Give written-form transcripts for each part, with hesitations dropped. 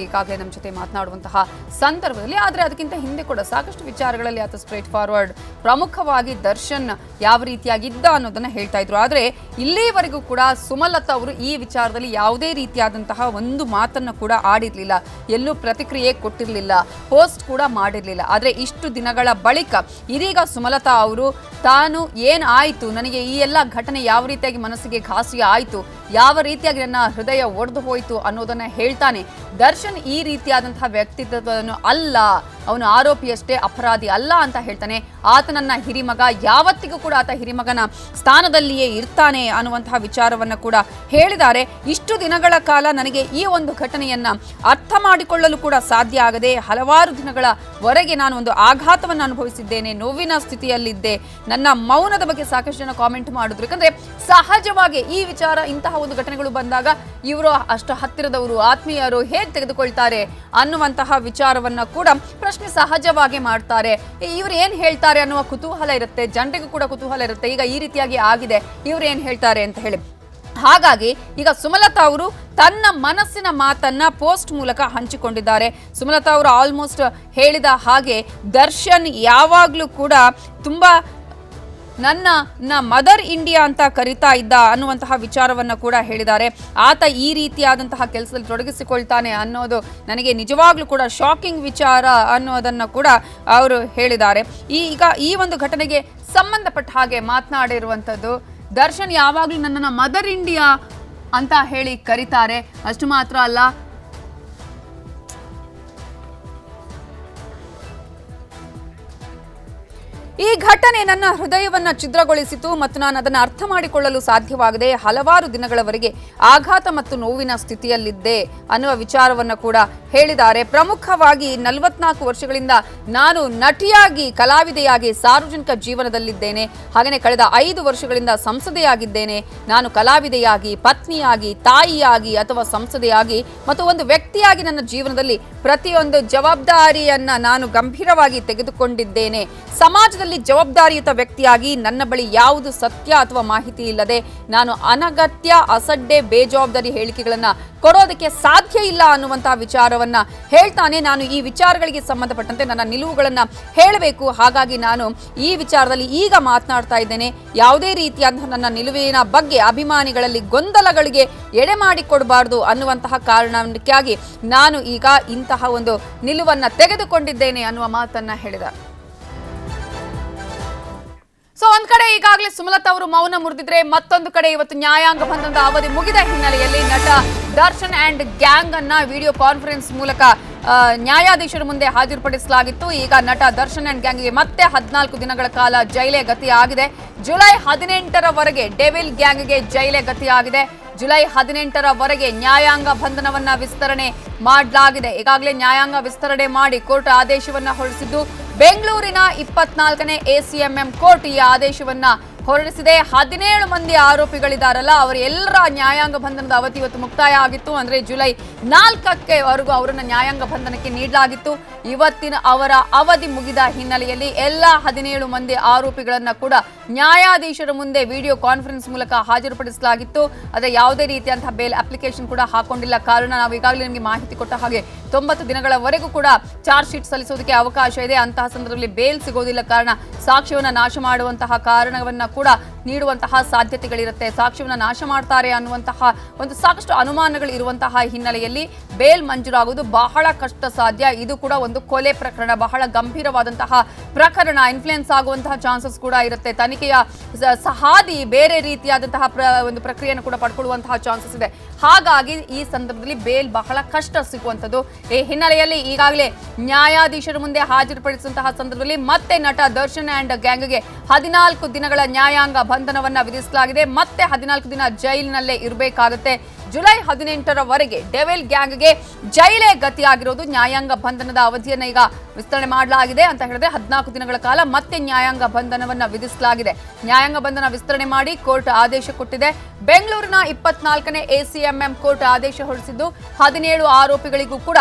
ಈಗಾಗಲೇ ನಮ್ಮ ಜೊತೆ ಮಾತನಾಡುವಂತಹ ಸಂದರ್ಭದಲ್ಲಿ ಆದರೆ ಅದಕ್ಕಿಂತ ಹಿಂದೆ ಕೂಡ ಸಾಕಷ್ಟು ವಿಚಾರಗಳಲ್ಲಿ ಆತ ಸ್ಟ್ರೇಟ್ ಫಾರ್ವರ್ಡ್ ಪ್ರಮುಖವಾಗಿ ದರ್ಶನ್ ಯಾವ ರೀತಿಯಾಗಿದ್ದ ಅನ್ನೋದನ್ನ ಹೇಳ್ತಾ ಇದ್ರು. ಆದರೆ ಇಲ್ಲಿವರೆಗೂ ಕೂಡ ಸುಮಲತಾ ಅವರು ಈ ವಿಚಾರದಲ್ಲಿ ಯಾವುದೇ ರೀತಿಯಾದಂತಹ ಒಂದು ಮಾತನ್ನು ಕೂಡ ಆಡಿರಲಿಲ್ಲ, ಎಲ್ಲೂ ಪ್ರತಿಕ್ರಿಯೆ ಕೊಟ್ಟಿರಲಿಲ್ಲ, ಪೋಸ್ಟ್ ಕೂಡ ಮಾಡಿರಲಿಲ್ಲ. ಆದರೆ ಇಷ್ಟು ದಿನಗಳ ಬಳಿಕ ಇದೀಗ ಸುಮಲತಾ ಅವರು ತಾನು ಏನಾಯಿತು, ನನಗೆ ಈ ಎಲ್ಲ ಘಟನೆ ಯಾವ ರೀತಿಯಾಗಿ ಮನಸ್ಸಿಗೆ ಘಾಸಿ ಆಯಿತು, ಯಾವ ರೀತಿಯಾಗಿ ನನ್ನ ಹೃದಯ ಒಡೆದು ಹೋಯಿತು ಅನ್ನೋದನ್ನ ಹೇಳ್ತಾನೆ. ದರ್ಶನ್ ಈ ರೀತಿಯಾದಂತಹ ವ್ಯಕ್ತಿತ್ವವನ್ನು ಅಲ್ಲ, ಅವನು ಆರೋಪಿಯಷ್ಟೇ, ಅಪರಾಧಿ ಅಲ್ಲ ಅಂತ ಹೇಳ್ತಾನೆ. ಆತನನ್ನ ಹಿರಿಮಗ, ಯಾವತ್ತಿಗೂ ಕೂಡ ಆತ ಹಿರಿಮಗನ ಸ್ಥಾನದಲ್ಲಿಯೇ ಇರ್ತಾನೆ ಅನ್ನುವಂತಹ ವಿಚಾರವನ್ನ ಕೂಡ ಹೇಳಿದ್ದಾರೆ. ಇಷ್ಟು ದಿನಗಳ ಕಾಲ ನನಗೆ ಈ ಒಂದು ಘಟನೆಯನ್ನ ಅರ್ಥ ಮಾಡಿಕೊಳ್ಳಲು ಕೂಡ ಸಾಧ್ಯ ಆಗದೆ ಹಲವಾರು ದಿನಗಳವರೆಗೆ ನಾನು ಒಂದು ಆಘಾತವನ್ನು ಅನುಭವಿಸಿದ್ದೇನೆ, ನೋವಿನ ಸ್ಥಿತಿಯಲ್ಲಿದ್ದೆ. ನನ್ನ ಮೌನದ ಬಗ್ಗೆ ಸಾಕಷ್ಟು ಜನ ಕಾಮೆಂಟ್ ಮಾಡಿದ್ರು. ಯಾಕಂದ್ರೆ ಸಹಜವಾಗಿ ಈ ವಿಚಾರ, ಇಂತಹ ಒಂದು ಘಟನೆಗಳು ಬಂದಾಗ ಇವರು ಅಷ್ಟು ಹತ್ತಿರದವರು, ಆತ್ಮೀಯರು ಹೇಗೆ ತೆಗೆದುಕೊಳ್ತಾರೆ ಅನ್ನುವಂತಹ ವಿಚಾರವನ್ನ ಕೂಡ ಪ್ರಶ್ನೆ ಸಹಜವಾಗಿ ಮಾಡ್ತಾರೆ. ಇವ್ರು ಏನ್ ಹೇಳ್ತಾರೆ ಅನ್ನುವ ಕುತೂಹಲ ಇರುತ್ತೆ, ಜನರಿಗೂ ಕೂಡ ಕುತೂಹಲ ಇರುತ್ತೆ. ಈಗ ಈ ರೀತಿಯಾಗಿ ಆಗಿದೆ, ಇವ್ರು ಏನ್ ಹೇಳ್ತಾರೆ ಅಂತ ಹೇಳಿ. ಹಾಗಾಗಿ ಈಗ ಸುಮಲತಾ ಅವರು ತನ್ನ ಮನಸ್ಸಿನ ಮಾತನ್ನ ಪೋಸ್ಟ್ ಮೂಲಕ ಹಂಚಿಕೊಂಡಿದ್ದಾರೆ. ಸುಮಲತಾ ಅವರು ಆಲ್ಮೋಸ್ಟ್ ಹೇಳಿದ ಹಾಗೆ ದರ್ಶನ್ ಯಾವಾಗ್ಲೂ ಕೂಡ ತುಂಬಾ ನನ್ನ ಮದರ್ ಇಂಡಿಯಾ ಅಂತ ಕರಿತಾ ಇದ್ದ ಅನ್ನುವಂತಹ ವಿಚಾರವನ್ನ ಕೂಡ ಹೇಳಿದ್ದಾರೆ. ಆತ ಈ ರೀತಿಯಾದಂತಹ ಕೆಲಸದಲ್ಲಿ ತೊಡಗಿಸಿಕೊಳ್ತಾನೆ ಅನ್ನೋದು ನನಗೆ ನಿಜವಾಗ್ಲೂ ಕೂಡ ಶಾಕಿಂಗ್ ವಿಚಾರ ಅನ್ನೋದನ್ನ ಕೂಡ ಅವರು ಹೇಳಿದ್ದಾರೆ. ಈಗ ಈ ಒಂದು ಘಟನೆಗೆ ಸಂಬಂಧಪಟ್ಟ ಹಾಗೆ ಮಾತನಾಡಿರುವಂಥದ್ದು, ದರ್ಶನ್ ಯಾವಾಗಲೂ ನನ್ನನ್ನು ಮದರ್ ಇಂಡಿಯಾ ಅಂತ ಹೇಳಿ ಕರೀತಾರೆ. ಅಷ್ಟು ಮಾತ್ರ ಅಲ್ಲ, ಈ ಘಟನೆ ನನ್ನ ಹೃದಯವನ್ನ ಛಿದ್ರಗೊಳಿಸಿತು ಮತ್ತು ನಾನು ಅದನ್ನು ಅರ್ಥ ಮಾಡಿಕೊಳ್ಳಲು ಸಾಧ್ಯವಾಗದೆ ಹಲವಾರು ದಿನಗಳವರೆಗೆ ಆಘಾತ ಮತ್ತು ನೋವಿನ ಸ್ಥಿತಿಯಲ್ಲಿದ್ದೆ ಅನ್ನುವ ವಿಚಾರವನ್ನ ಕೂಡ ಹೇಳಿದ್ದಾರೆ. ಪ್ರಮುಖವಾಗಿ 44 ವರ್ಷಗಳಿಂದ ನಾನು ನಟಿಯಾಗಿ, ಕಲಾವಿದೆಯಾಗಿ ಸಾರ್ವಜನಿಕ ಜೀವನದಲ್ಲಿದ್ದೇನೆ. ಹಾಗೆಯೇ ಕಳೆದ 5 ವರ್ಷಗಳಿಂದ ಸಂಸದೆಯಾಗಿದ್ದೇನೆ. ನಾನು ಕಲಾವಿದೆಯಾಗಿ, ಪತ್ನಿಯಾಗಿ, ತಾಯಿಯಾಗಿ ಅಥವಾ ಸಂಸದೆಯಾಗಿ ಮತ್ತು ಒಂದು ವ್ಯಕ್ತಿಯಾಗಿ ನನ್ನ ಜೀವನದಲ್ಲಿ ಪ್ರತಿಯೊಂದು ಜವಾಬ್ದಾರಿಯನ್ನ ನಾನು ಗಂಭೀರವಾಗಿ ತೆಗೆದುಕೊಂಡಿದ್ದೇನೆ. ಸಮಾಜದಲ್ಲಿ ಜವಾಬ್ದಾರಿಯುತ ವ್ಯಕ್ತಿಯಾಗಿ ನನ್ನ ಬಳಿ ಯಾವುದು ಸತ್ಯ ಅಥವಾ ಮಾಹಿತಿ ಇಲ್ಲದೆ ನಾನು ಅನಗತ್ಯ, ಅಸಡ್ಡೆ, ಬೇಜವಾಬ್ದಾರಿ ಹೇಳಿಕೆಗಳನ್ನ ಕೊಡೋದಕ್ಕೆ ಸಾಧ್ಯ ಇಲ್ಲ ಅನ್ನುವಂತಹ ವಿಚಾರವನ್ನ ಹೇಳ್ತಾನೆ. ನಾನು ಈ ವಿಚಾರಗಳಿಗೆ ಸಂಬಂಧಪಟ್ಟಂತೆ ನನ್ನ ನಿಲುವುಗಳನ್ನ ಹೇಳಬೇಕು, ಹಾಗಾಗಿ ನಾನು ಈ ವಿಚಾರದಲ್ಲಿ ಈಗ ಮಾತನಾಡ್ತಾ ಇದ್ದೇನೆ. ಯಾವುದೇ ರೀತಿಯಾದಂತಹ ನನ್ನ ನಿಲುವಿನ ಬಗ್ಗೆ ಅಭಿಮಾನಿಗಳಲ್ಲಿ ಗೊಂದಲಗಳಿಗೆ ಎಡೆ ಮಾಡಿಕೊಡಬಾರ್ದು ಅನ್ನುವಂತಹ ಕಾರಣಕ್ಕಾಗಿ ನಾನು ಈಗ ಇಂತಹ ಒಂದು ನಿಲುವನ್ನ ತೆಗೆದುಕೊಂಡಿದ್ದೇನೆ ಅನ್ನುವ ಮಾತನ್ನ ಹೇಳಿದ. ಸೊ ಒಂದ್ ಕಡೆ ಈಗಾಗಲೇ ಸುಮಲತಾ ಅವರು ಮೌನ ಮುರಿದಿದ್ರೆ, ಮತ್ತೊಂದು ಕಡೆ ಇವತ್ತು ನ್ಯಾಯಾಂಗ ಬಂಧನದ ಅವಧಿ ಮುಗಿದ ಹಿನ್ನೆಲೆಯಲ್ಲಿ ನಟ ದರ್ಶನ್ ಅಂಡ್ ಗ್ಯಾಂಗ್ ಅನ್ನ ವಿಡಿಯೋ ಕಾನ್ಫರೆನ್ಸ್ ಮೂಲಕ ನ್ಯಾಯಾಧೀಶರ ಮುಂದೆ ಹಾಜರುಪಡಿಸಲಾಗಿತ್ತು. ಈಗ ನಟ ದರ್ಶನ್ ಅಂಡ್ ಗ್ಯಾಂಗ್ಗೆ ಮತ್ತೆ 14 ದಿನಗಳ ಕಾಲ ಜೈಲೇ ಗತಿಯಾಗಿದೆ. ಜುಲೈ 18ರವರೆಗೆ ಡೆವಿಲ್ ಗ್ಯಾಂಗ್ಗೆ ಜೈಲೇ ಗತಿಯಾಗಿದೆ. ಜುಲೈ 18ರವರೆಗೆ ನ್ಯಾಯಾಂಗ ಬಂಧನವನ್ನ ವಿಸ್ತರಣೆ ಮಾಡಲಾಗಿದೆ. ಈಗಾಗಲೇ ನ್ಯಾಯಾಂಗ ವಿಸ್ತರಣೆ ಮಾಡಿ ಕೋರ್ಟ್ ಆದೇಶವನ್ನ ಹೊರಡಿಸಿದ್ದು, ಬೆಂಗಳೂರಿನ 24ನೇ ACMM ಕೋರ್ಟ್ ಈ ಆದೇಶವನ್ನ ಹೊರಡಿಸಿದೆ. 17 ಮಂದಿ ಆರೋಪಿಗಳಿದಾರಲ್ಲ, ಅವರೆಲ್ಲರ ನ್ಯಾಯಾಂಗ ಬಂಧನದ ಅವಧಿ ಇವತ್ತು ಮುಕ್ತಾಯ ಆಗಿತ್ತು. ಅಂದ್ರೆ ಜುಲೈ 4ವರೆಗೂ ಅವರನ್ನ ನ್ಯಾಯಾಂಗ ಬಂಧನಕ್ಕೆ ನೀಡಲಾಗಿತ್ತು. ಇವತ್ತಿನ ಅವರ ಅವಧಿ ಮುಗಿದ ಹಿನ್ನೆಲೆಯಲ್ಲಿ ಎಲ್ಲ 17 ಮಂದಿ ಆರೋಪಿಗಳನ್ನ ಕೂಡ ನ್ಯಾಯಾಧೀಶರ ಮುಂದೆ ವಿಡಿಯೋ ಕಾನ್ಫರೆನ್ಸ್ ಮೂಲಕ ಹಾಜರುಪಡಿಸಲಾಗಿತ್ತು. ಆದರೆ ಯಾವುದೇ ರೀತಿಯಂತಹ ಬೇಲ್ ಅಪ್ಲಿಕೇಶನ್ ಕೂಡ ಹಾಕೊಂಡಿಲ್ಲ. ಕಾರಣ ನಾವು ಈಗಾಗಲೇ ನಿಮಗೆ ಮಾಹಿತಿ ಕೊಟ್ಟ ಹಾಗೆ 90 ದಿನಗಳವರೆಗೂ ಕೂಡ ಚಾರ್ಜ್ ಶೀಟ್ ಸಲ್ಲಿಸೋದಕ್ಕೆ ಅವಕಾಶ ಇದೆ. ಅಂತಹ ಸಂದರ್ಭದಲ್ಲಿ ಬೇಲ್ ಸಿಗೋದಿಲ್ಲ. ಕಾರಣ ಸಾಕ್ಷ್ಯವನ್ನು ನಾಶ ಮಾಡುವಂತಹ ಕಾರಣವನ್ನ ಕೂಡ ನೀಡುವಂತಹ ಸಾಧ್ಯತೆಗಳಿರುತ್ತೆ. ಸಾಕ್ಷ್ಯವನ್ನು ನಾಶ ಮಾಡ್ತಾರೆ ಅನ್ನುವಂತಹ ಒಂದು ಸಾಕಷ್ಟು ಅನುಮಾನಗಳು ಇರುವಂತಹ ಹಿನ್ನೆಲೆಯಲ್ಲಿ ಬೇಲ್ ಮಂಜೂರಾಗುವುದು ಬಹಳ ಕಷ್ಟ ಸಾಧ್ಯ. ಇದು ಕೂಡ ಒಂದು ಕೊಲೆ ಪ್ರಕರಣ, ಬಹಳ ಗಂಭೀರವಾದಂತಹ ಪ್ರಕರಣ. ಇನ್ಫ್ಲುಯೆನ್ಸ್ ಆಗುವಂತಹ ಚಾನ್ಸಸ್ ಕೂಡ ಇರುತ್ತೆ. ತನಿಖೆಯ ಹಾದಿ ಬೇರೆ ರೀತಿಯಾದಂತಹ ಒಂದು ಪ್ರಕ್ರಿಯೆಯನ್ನು ಕೂಡ ಪಡ್ಕೊಳ್ಳುವಂತಹ ಚಾನ್ಸಸ್ ಇದೆ. ಹಾಗಾಗಿ ಈ ಸಂದರ್ಭದಲ್ಲಿ ಬೇಲ್ ಬಹಳ ಕಷ್ಟ ಸಿಗುವಂಥದ್ದು. ಈ ಹಿನ್ನೆಲೆಯಲ್ಲಿ ಈಗಾಗಲೇ ನ್ಯಾಯಾಧೀಶರ ಮುಂದೆ ಹಾಜರುಪಡಿಸಿದಂತಹ ಸಂದರ್ಭದಲ್ಲಿ ಮತ್ತೆ ನಟ ದರ್ಶನ್ ಅಂಡ್ ಗ್ಯಾಂಗ್ಗೆ 14 ದಿನಗಳ ನ್ಯಾಯಾಂಗ ಬಂಧನವನ್ನ ವಿಧಿಸಲಾಗಿದೆ. ಮತ್ತೆ 14 ದಿನ ಜೈಲಿನಲ್ಲೇ ಇರಬೇಕಾಗುತ್ತೆ. ಜುಲೈ 18ರವರೆಗೆ ಡೆವಿಲ್ ಗ್ಯಾಂಗ್ಗೆ ಜೈಲೇ ಗತಿಯಾಗಿರೋದು. ನ್ಯಾಯಾಂಗ ಬಂಧನದ ಅವಧಿಯನ್ನ ಈಗ ವಿಸ್ತರಣೆ ಮಾಡಲಾಗಿದೆ ಅಂತ ಹೇಳಿದ್ರೆ 14 ದಿನಗಳ ಕಾಲ ಮತ್ತೆ ನ್ಯಾಯಾಂಗ ಬಂಧನವನ್ನ ವಿಧಿಸಲಾಗಿದೆ. ನ್ಯಾಯಾಂಗ ಬಂಧನ ವಿಸ್ತರಣೆ ಮಾಡಿ ಕೋರ್ಟ್ ಆದೇಶ ಕೊಟ್ಟಿದೆ. ಬೆಂಗಳೂರಿನ 24ನೇ ACMM ಕೋರ್ಟ್ ಆದೇಶ ಹೊರಡಿಸಿದ್ದು 17 ಆರೋಪಿಗಳಿಗೂ ಕೂಡ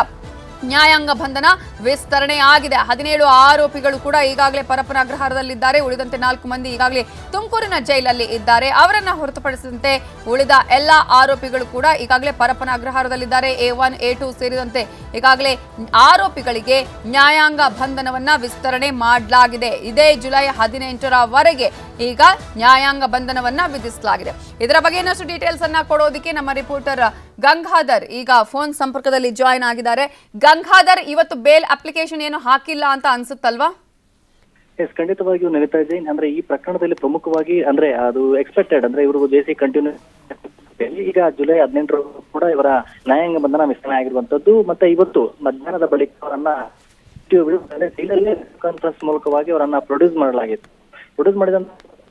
ನ್ಯಾಯಾಂಗ ಬಂಧನ ವಿಸ್ತರಣೆ ಆಗಿದೆ. 17 ಆರೋಪಿಗಳು ಕೂಡ ಈಗಾಗಲೇ ಪರಪ್ಪನ ಅಗ್ರಹಾರದಲ್ಲಿದ್ದಾರೆ. ಉಳಿದಂತೆ 4 ಮಂದಿ ಈಗಾಗಲೇ ತುಮಕೂರಿನ ಜೈಲಲ್ಲಿ ಇದ್ದಾರೆ. ಅವರನ್ನ ಹೊರತುಪಡಿಸಿದಂತೆ ಉಳಿದ ಎಲ್ಲ ಆರೋಪಿಗಳು ಕೂಡ ಈಗಾಗಲೇ ಪರಪ್ಪನ ಅಗ್ರಹಾರದಲ್ಲಿದ್ದಾರೆ. A1, A2 ಸೇರಿದಂತೆ ಈಗಾಗಲೇ ಆರೋಪಿಗಳಿಗೆ ನ್ಯಾಯಾಂಗ ಬಂಧನವನ್ನ ವಿಸ್ತರಣೆ ಮಾಡಲಾಗಿದೆ. ಇದೇ ಜುಲೈ 18ರವರೆಗೆ ಈಗ ನ್ಯಾಯಾಂಗ ಬಂಧನವನ್ನ ವಿಧಿಸಲಾಗಿದೆ. ಇದರ ಬಗ್ಗೆ ಇನ್ನಷ್ಟು ಡೀಟೇಲ್ಸ್ ಅನ್ನ ಕೊಡೋದಕ್ಕೆ ನಮ್ಮ ರಿಪೋರ್ಟರ್ ಗಂಗಾಧರ್ ಈಗ ಫೋನ್ ಸಂಪರ್ಕದಲ್ಲಿ ಜಾಯಿನ್ ಆಗಿದ್ದಾರೆ. ಗಂಗಾಧರ್, ಇವತ್ತು ಬೇಲ್ ಅಪ್ಲಿಕೇಶನ್ ಏನು ಹಾಕಿಲ್ಲ ಅಂತ ಅನ್ಸುತ್ತಲ್ವಾ? ಎಸ್, ಖಂಡಿತವಾಗಿಯೂ ನಡೀತಾ ಇದೆ. ಅಂದ್ರೆ ಈ ಪ್ರಕರಣದಲ್ಲಿ ಪ್ರಮುಖವಾಗಿ ಅಂದ್ರೆ ಅದು ಎಕ್ಸ್ಪೆಕ್ಟೆಡ್ ಅಂದ್ರೆ ಇವರು ಜೆಸಿ ಕಂಟಿನ್ಯೂ ಈಗ ಜುಲೈ 18 ಕೂಡ ಇವರ ನ್ಯಾಯಾಂಗ ಬಂಧನ ವಿಸ್ತರಣೆ ಆಗಿರುವಂತದ್ದು. ಮತ್ತೆ ಇವತ್ತು ಮಧ್ಯಾಹ್ನದ ಬಳಿಕ ಅವರನ್ನ ಜೈಲಲ್ಲೇ ಕಾನ್ಫರೆನ್ಸ್ ಮೂಲಕವಾಗಿ ಅವರನ್ನ ಪ್ರೊಡ್ಯೂಸ್ ಮಾಡಲಾಗಿತ್ತು. ಪ್ರೊಡ್ಯೂಸ್ ಮಾಡಿದಂತ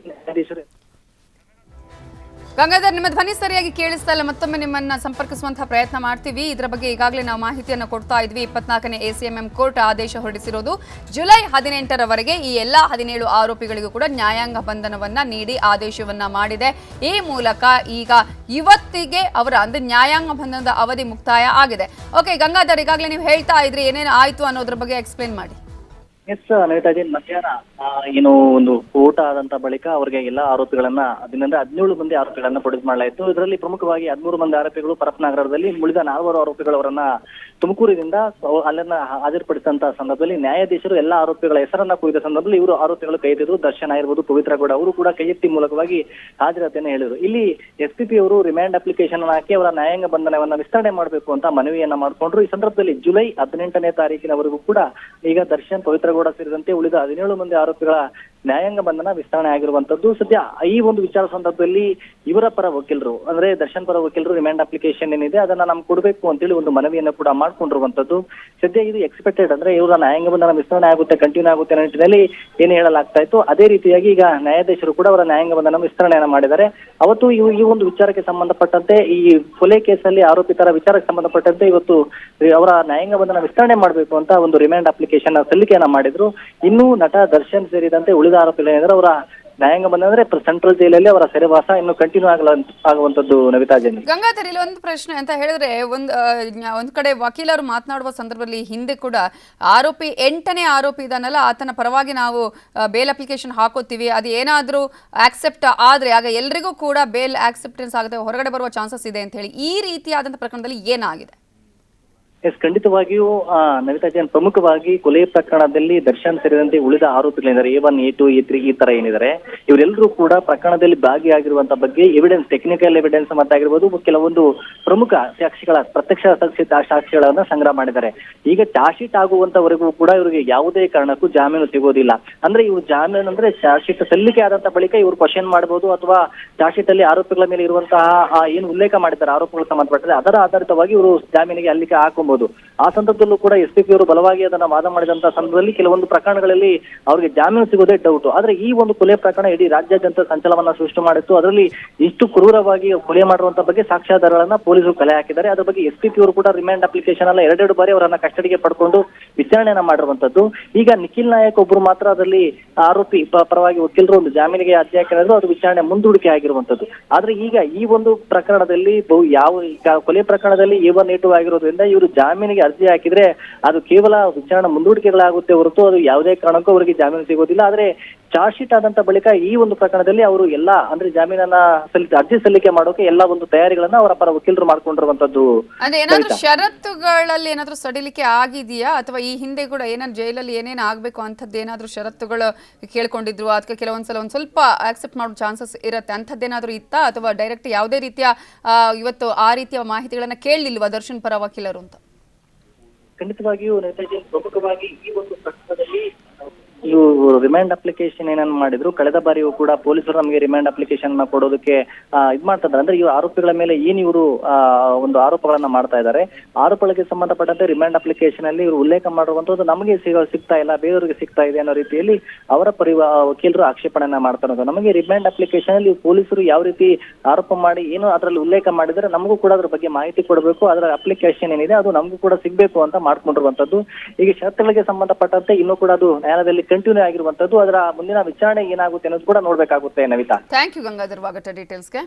ನ್ಯಾಯಾಧೀಶರು ಗಂಗಾಧರ್, ನಿಮ್ಮ ಧ್ವನಿ ಸರಿಯಾಗಿ ಕೇಳಿಸ್ತಾ ಇಲ್ಲ. ಮತ್ತೊಮ್ಮೆ ನಿಮ್ಮನ್ನ ಸಂಪರ್ಕಿಸುವಂತಹ ಪ್ರಯತ್ನ ಮಾಡ್ತೀವಿ. ಇದರ ಬಗ್ಗೆ ಈಗಾಗಲೇ ನಾವು ಮಾಹಿತಿಯನ್ನು ಕೊಡ್ತಾ ಇದ್ವಿ. 24ನೇ ACMM ಕೋರ್ಟ್ ಆದೇಶ ಹೊರಡಿಸಿರೋದು ಜುಲೈ 18ರವರೆಗೆ ಈ ಎಲ್ಲಾ 17 ಆರೋಪಿಗಳಿಗೂ ಕೂಡ ನ್ಯಾಯಾಂಗ ಬಂಧನವನ್ನ ನೀಡಿ ಆದೇಶವನ್ನ ಮಾಡಿದೆ. ಈ ಮೂಲಕ ಈಗ ಇವತ್ತಿಗೆ ಅವರ ಅಂದ್ರೆ ನ್ಯಾಯಾಂಗ ಬಂಧನದ ಅವಧಿ ಮುಕ್ತಾಯ ಆಗಿದೆ. ಓಕೆ ಗಂಗಾಧರ್, ಈಗಾಗಲೇ ನೀವು ಹೇಳ್ತಾ ಇದ್ರಿ ಏನೇನು ಆಯ್ತು ಅನ್ನೋದ್ರ ಬಗ್ಗೆ ಎಕ್ಸ್ಪ್ಲೇನ್ ಮಾಡಿ. ಎಸ್, ನಡೀತಾ ಇದೆ. ಮಧ್ಯಾಹ್ನ ಏನು ಒಂದು ಊಟ ಆದಂತ ಬಳಿಕ ಅವರಿಗೆ ಎಲ್ಲಾ ಆರೋಪಿಗಳನ್ನ 17 ಮಂದಿ ಆರೋಪಿಗಳನ್ನ ಪ್ರೊಡ್ಯೂಸ್ ಮಾಡಲಾಯಿತು. ಇದರಲ್ಲಿ ಪ್ರಮುಖವಾಗಿ 13 ಮಂದಿ ಆರೋಪಿಗಳು ಪರಪ್ಪನಗರದಲ್ಲಿ, ಉಳಿದ 4 ಆರೋಪಿಗಳು ಅವರನ್ನ ತುಮಕೂರಿನಿಂದ ಅಲ್ಲನ್ನ ಹಾಜರುಪಡಿಸಿದಂತಹ ಸಂದರ್ಭದಲ್ಲಿ ನ್ಯಾಯಾಧೀಶರು ಎಲ್ಲಾ ಆರೋಪಿಗಳ ಹೆಸರನ್ನ ಕೂಗಿದ ಸಂದರ್ಭದಲ್ಲಿ ಇವರು ಆರೋಪಿಗಳು ಕೈ ಎತ್ತಿದ್ರು. ದರ್ಶನ್ ಆಗಿರ್ಬೋದು, ಪವಿತ್ರ ಗೌಡ ಅವರು ಕೂಡ ಕೈ ಎತ್ತಿ ಮೂಲಕವಾಗಿ ಹಾಜರಾತಿಯನ್ನು ಹೇಳಿದರು. ಇಲ್ಲಿ SPP ಅವರು ರಿಮ್ಯಾಂಡ್ ಅಪ್ಲಿಕೇಶನ್ ಹಾಕಿ ಅವರ ನ್ಯಾಯಾಂಗ ಬಂಧನವನ್ನ ವಿಸ್ತರಣೆ ಮಾಡಬೇಕು ಅಂತ ಮನವಿಯನ್ನ ಮಾಡಿಕೊಂಡ್ರು. ಈ ಸಂದರ್ಭದಲ್ಲಿ ಜುಲೈ 18ನೇ ತಾರೀಕಿನವರೆಗೂ ಕೂಡ ಈಗ ದರ್ಶನ್, ಪವಿತ್ರ ಗೌಡ ಸೇರಿದಂತೆ ಉಳಿದ 17 ಮಂದಿ ಆರೋಪಿಗಳ ನ್ಯಾಯಾಂಗ ಬಂಧನ ವಿಸ್ತರಣೆ ಆಗಿರುವಂತದ್ದು. ಸದ್ಯ ಈ ಒಂದು ವಿಚಾರ ಸಂದರ್ಭದಲ್ಲಿ ಇವರ ಪರ ವಕೀಲರು ಅಂದ್ರೆ ದರ್ಶನ್ ಪರ ವಕೀಲರು ರಿಮ್ಯಾಂಡ್ ಅಪ್ಲಿಕೇಶನ್ ಏನಿದೆ ಅದನ್ನ ನಮ್ಗೆ ಕೊಡಬೇಕು ಅಂತೇಳಿ ಒಂದು ಮನವಿಯನ್ನು ಕೂಡ ಮಾಡ್ಕೊಂಡಿರುವಂತದ್ದು. ಸದ್ಯ ಇದು ಎಕ್ಸ್ಪೆಕ್ಟೆಡ್ ಅಂದ್ರೆ ಇವರ ನ್ಯಾಯಾಂಗ ಬಂಧನ ವಿಸ್ತರಣೆ ಆಗುತ್ತೆ, ಕಂಟಿನ್ಯೂ ಆಗುತ್ತೆ ಅನ್ನೋ ನಿಟ್ಟಿನಲ್ಲಿ ಏನು ಹೇಳಲಾಗ್ತಾ ಇತ್ತು. ಅದೇ ರೀತಿಯಾಗಿ ಈಗ ನ್ಯಾಯಾಧೀಶರು ಕೂಡ ಅವರ ನ್ಯಾಯಾಂಗ ಬಂಧನ ವಿಸ್ತರಣೆಯನ್ನ ಮಾಡಿದ್ದಾರೆ. ಅವತ್ತು ಈ ಒಂದು ವಿಚಾರಕ್ಕೆ ಸಂಬಂಧಪಟ್ಟಂತೆ ಈ ಕೊಲೆ ಕೇಸಲ್ಲಿ ಆರೋಪಿತರ ವಿಚಾರಕ್ಕೆ ಸಂಬಂಧಪಟ್ಟಂತೆ ಇವತ್ತು ಅವರ ನ್ಯಾಯಾಂಗ ಬಂಧನ ವಿಸ್ತರಣೆ ಮಾಡಬೇಕು ಅಂತ ಒಂದು ರಿಮ್ಯಾಂಡ್ ಅಪ್ಲಿಕೇಶನ್ ಸಲ್ಲಿಕೆಯನ್ನ ಮಾಡಿದ್ರು. ಇನ್ನು ನಟ ದರ್ಶನ್ ಸೇರಿದಂತೆ ಉಳಿದ ಆರೋಪಿಗಳು ಅವರ ನ್ಯಾಯಾಂಗ ಬಂದ ಅಂದ್ರೆ ಸೆಂಟ್ರಲ್ ಜೈಲಲ್ಲಿ ಅವರ ಸೆರೆವಾಸ ಇನ್ನು ಕಂಟಿನ್ಯೂ ಆಗುವಂತದ್ದು. ನವಿತಾ ಜೈನ್, ಗಂಗಾಧರ್, ಇಲ್ಲಿ ಒಂದು ಪ್ರಶ್ನೆ ಅಂತ ಹೇಳಿದ್ರೆ ಒಂದ್ ಕಡೆ ವಕೀಲರು ಮಾತನಾಡುವ ಸಂದರ್ಭದಲ್ಲಿ ಹಿಂದೆ ಕೂಡ ಆರೋಪಿ 8ನೇ ಆರೋಪಿ ಇದಾನಲ್ಲ ಆತನ ಪರವಾಗಿ ನಾವು ಬೇಲ್ ಅಪ್ಲಿಕೇಶನ್ ಹಾಕೋತೀವಿ, ಅದು ಏನಾದ್ರೂ ಆಕ್ಸೆಪ್ಟ್ ಆದ್ರೆ ಆಗ ಎಲ್ರಿಗೂ ಕೂಡ ಬೇಲ್ ಆಕ್ಸೆಪ್ಟೆನ್ಸ್ ಆಗುತ್ತೆ, ಹೊರಗಡೆ ಬರುವ ಚಾನ್ಸಸ್ ಇದೆ ಅಂತ ಹೇಳಿ ಈ ರೀತಿಯಾದಂತಹ ಪ್ರಕರಣದಲ್ಲಿ ಏನಾಗಿದೆ? ಎಸ್, ಖಂಡಿತವಾಗಿಯೂ ನವಿತಾ ಜೈನ್, ಪ್ರಮುಖವಾಗಿ ಕೊಲೆ ಪ್ರಕರಣದಲ್ಲಿ ದರ್ಶನ್ ಸೇರಿದಂತೆ ಉಳಿದ ಆರೋಪಿಗಳಿದ್ದಾರೆ A1, A2, A3 ಈ ತರ ಏನಿದ್ದಾರೆ ಇವರೆಲ್ಲರೂ ಕೂಡ ಪ್ರಕರಣದಲ್ಲಿ ಭಾಗಿಯಾಗಿರುವಂತ ಬಗ್ಗೆ ಎವಿಡೆನ್ಸ್, ಟೆಕ್ನಿಕಲ್ ಎವಿಡೆನ್ಸ್ ಮತ್ತಾಗಿರ್ಬೋದು ಕೆಲವೊಂದು ಪ್ರಮುಖ ಸಾಕ್ಷಿಗಳ ಪ್ರತ್ಯಕ್ಷ ಸಾಕ್ಷಿಗಳನ್ನ ಸಂಗ್ರಹ ಮಾಡಿದ್ದಾರೆ. ಈಗ ಚಾರ್ಜ್ ಶೀಟ್ ಆಗುವಂತವರೆಗೂ ಕೂಡ ಇವರಿಗೆ ಯಾವುದೇ ಕಾರಣಕ್ಕೂ ಜಾಮೀನು ಸಿಗೋದಿಲ್ಲ. ಅಂದ್ರೆ ಇವರು ಜಾಮೀನು ಅಂದ್ರೆ ಚಾರ್ಜ್ ಶೀಟ್ ಸಲ್ಲಿಕೆ ಆದಂತ ಬಳಿಕ ಇವರು ಕ್ವಶನ್ ಮಾಡಬಹುದು ಅಥವಾ ಚಾರ್ಜ್ ಶೀಟ್ ಅಲ್ಲಿ ಆರೋಪಿಗಳ ಮೇಲೆ ಇರುವಂತಹ ಏನು ಉಲ್ಲೇಖ ಮಾಡಿದ್ದಾರೆ ಆರೋಪಗಳು ಸಂಬಂಧಪಟ್ಟರೆ ಅದರ ಆಧಾರಿತವಾಗಿ ಇವರು ಜಾಮೀನಿಗೆ ಅಲ್ಲಿಗೆ ಹಾಕಬಹುದು. ಆ ಸಂದರ್ಭದಲ್ಲೂ ಕೂಡ SPP ಅವರು ಬಲವಾಗಿ ಅದನ್ನ ವಾದ ಮಾಡಿದಂತಹ ಸಂದರ್ಭದಲ್ಲಿ ಕೆಲವೊಂದು ಪ್ರಕರಣಗಳಲ್ಲಿ ಅವರಿಗೆ ಜಾಮೀನು ಸಿಗೋದೇ ಡೌಟ್. ಆದ್ರೆ ಈ ಒಂದು ಕೊಲೆ ಪ್ರಕರಣ ಇಡೀ ರಾಜ್ಯಾದ್ಯಂತ ಸಂಚಲನವನ್ನ ಸೃಷ್ಟಿ ಮಾಡಿತ್ತು. ಅದರಲ್ಲಿ ಇಷ್ಟು ಕ್ರೂರವಾಗಿ ಕೊಲೆ ಮಾಡಿರುವಂತ ಬಗ್ಗೆ ಸಾಕ್ಷ್ಯಾಧಾರಗಳನ್ನ ಪೊಲೀಸರು ಕಲೆ ಹಾಕಿದ್ದಾರೆ. ಅದ್ರ ಬಗ್ಗೆ SPP ಅವರು ಕೂಡ ರಿಮ್ಯಾಂಡ್ ಅಪ್ಲಿಕೇಶನ್ ಅಲ್ಲ 2 ಬಾರಿ ಅವರನ್ನ ಕಸ್ಟಡಿಗೆ ಪಡ್ಕೊಂಡು ವಿಚಾರಣೆಯನ್ನ ಮಾಡಿರುವಂತದ್ದು. ಈಗ ನಿಖಿಲ್ ನಾಯಕ್ ಒಬ್ರು ಮಾತ್ರ ಅದರಲ್ಲಿ ಆರೋಪಿ ಪರವಾಗಿ ವಕೀಲರು ಒಂದು ಜಾಮೀನಿಗೆ ಅರ್ಜಿ ಹಾಕಿದ್ರು, ಅದು ವಿಚಾರಣೆ ಮುಂದೂಡಿಕೆ ಆಗಿರುವಂತದ್ದು. ಆದ್ರೆ ಈಗ ಈ ಒಂದು ಪ್ರಕರಣದಲ್ಲಿ ಕೊಲೆ ಪ್ರಕರಣದಲ್ಲಿ A1, A2 ಆಗಿರೋದ್ರಿಂದ ಇವರು ಜಾಮೀನಿಗೆ ಅರ್ಜಿ ಹಾಕಿದ್ರೆ ಅದು ಕೇವಲ ವಿಚಾರಣೆ ಮುಂದೂಡಿಕೆಗಳಾಗುತ್ತೆ ಹೊರತು ಅದು ಯಾವುದೇ ಕಾರಣಕ್ಕೂ ಅವರಿಗೆ ಜಾಮೀನು ಸಿಗೋದಿಲ್ಲ. ಆದ್ರೆ ಚಾರ್ಜ್ ಶೀಟ್ ಆದಂತ ಬಳಿಕ ಈ ಒಂದು ಪ್ರಕರಣದಲ್ಲಿ ಅವರು ಎಲ್ಲಾ ಅಂದ್ರೆ ಜಾಮೀನನ್ನ ಅರ್ಜಿ ಸಲ್ಲಿಕೆ ಮಾಡೋಕೆ ಎಲ್ಲಾ ಒಂದು ತಯಾರಿಗಳನ್ನ ಅವರ ಪರ ವಕೀಲರು ಮಾಡ್ಕೊಂಡಿರುವಂತದ್ದು. ಅಂದ್ರೆ ಏನಾದ್ರೂ ಷರತ್ತುಗಳಲ್ಲಿ ಏನಾದ್ರೂ ಸಡಿಲಿಕೆ ಆಗಿದೆಯಾ ಅಥವಾ ಈ ಹಿಂದೆ ಕೂಡ ಏನಾದ್ರು ಜೈಲಲ್ಲಿ ಏನೇನು ಆಗ್ಬೇಕು ಅಂತದ್ದು ಏನಾದ್ರೂ ಷರತ್ತುಗಳು ಕೇಳ್ಕೊಂಡಿದ್ರು ಅದಕ್ಕೆ ಕೆಲವೊಂದ್ಸಲ ಒಂದ್ ಸ್ವಲ್ಪ ಆಕ್ಸೆಪ್ಟ್ ಮಾಡೋ ಚಾನ್ಸಸ್ ಇರುತ್ತೆ ಅಂತದ್ದೇನಾದ್ರೂ ಇತ್ತಾ ಅಥವಾ ಡೈರೆಕ್ಟ್ ಯಾವುದೇ ರೀತಿಯ ಇವತ್ತು ಆ ರೀತಿಯ ಮಾಹಿತಿಗಳನ್ನ ಕೇಳಲಿಲ್ವಾ ದರ್ಶನ್ ಪರ ವಕೀಲರು ಅಂತ? ಖಂಡಿತವಾಗಿಯೂ ಪ್ರಮುಖವಾಗಿ ಈ ಒಂದು ಪ್ರಕರಣದಲ್ಲಿ ರಿಮ್ಯಾಂಡ್ ಅಪ್ಲಿಕೇಶನ್ ಏನನ್ನ ಮಾಡಿದ್ರು ಕಳೆದ ಬಾರಿಯೂ ಕೂಡ ಪೊಲೀಸರು ನಮಗೆ ರಿಮ್ಯಾಂಡ್ ಅಪ್ಲಿಕೇಶನ್ ಕೊಡೋದಕ್ಕೆ ಇದ್ ಮಾಡ್ತಾ ಇದ್ದಾರೆ. ಅಂದ್ರೆ ಈ ಆರೋಪಿಗಳ ಮೇಲೆ ಏನ್ ಇವರು ಒಂದು ಆರೋಪಗಳನ್ನ ಮಾಡ್ತಾ ಇದ್ದಾರೆ, ಆರೋಪಗಳಿಗೆ ಸಂಬಂಧಪಟ್ಟಂತೆ ರಿಮ್ಯಾಂಡ್ ಅಪ್ಲಿಕೇಶನ್ ಅಲ್ಲಿ ಇವರು ಉಲ್ಲೇಖ ಮಾಡಿರುವಂತದ್ದು ನಮಗೆ ಸಿಗ್ತಾ ಇಲ್ಲ, ಬೇರೆಯವರಿಗೆ ಸಿಗ್ತಾ ಇದೆ ಅನ್ನೋ ರೀತಿಯಲ್ಲಿ ಅವರ ವಕೀಲರು ಆಕ್ಷೇಪಣೆಯನ್ನ ಮಾಡ್ತಾ ಇರೋದು. ನಮಗೆ ರಿಮ್ಯಾಂಡ್ ಅಪ್ಲಿಕೇಶನ್ ಅಲ್ಲಿ ಪೊಲೀಸರು ಯಾವ ರೀತಿ ಆರೋಪ ಮಾಡಿ ಏನು ಅದರಲ್ಲಿ ಉಲ್ಲೇಖ ಮಾಡಿದ್ರೆ ನಮಗೂ ಕೂಡ ಅದ್ರ ಬಗ್ಗೆ ಮಾಹಿತಿ ಕೊಡಬೇಕು, ಅದರ ಅಪ್ಲಿಕೇಶನ್ ಏನಿದೆ ಅದು ನಮಗೂ ಕೂಡ ಸಿಗ್ಬೇಕು ಅಂತ ಮಾಡ್ಕೊಂಡಿರುವಂತದ್ದು. ಈಗ ಷರತ್ತುಗಳಿಗೆ ಸಂಬಂಧಪಟ್ಟಂತೆ ಇನ್ನೂ ಕೂಡ ಅದು ನ್ಯಾಯಾಲಯದಲ್ಲಿ ಕಂಟಿನ್ಯೂ ಆಗಿರುವಂತದ್ದು. ಅದರ ಮುಂದಿನ ವಿಚಾರಣೆ ಏನಾಗುತ್ತೆ ಅನ್ನೋದು ಕೂಡ ನೋಡ್ಬೇಕಾಗುತ್ತೆ. ನವಿತಾ, ಥ್ಯಾಂಕ್ ಯು ಗಂಗಾಧರ್ ವಾಗಟ ಡೀಟೇಲ್ಸ್ಗೆ.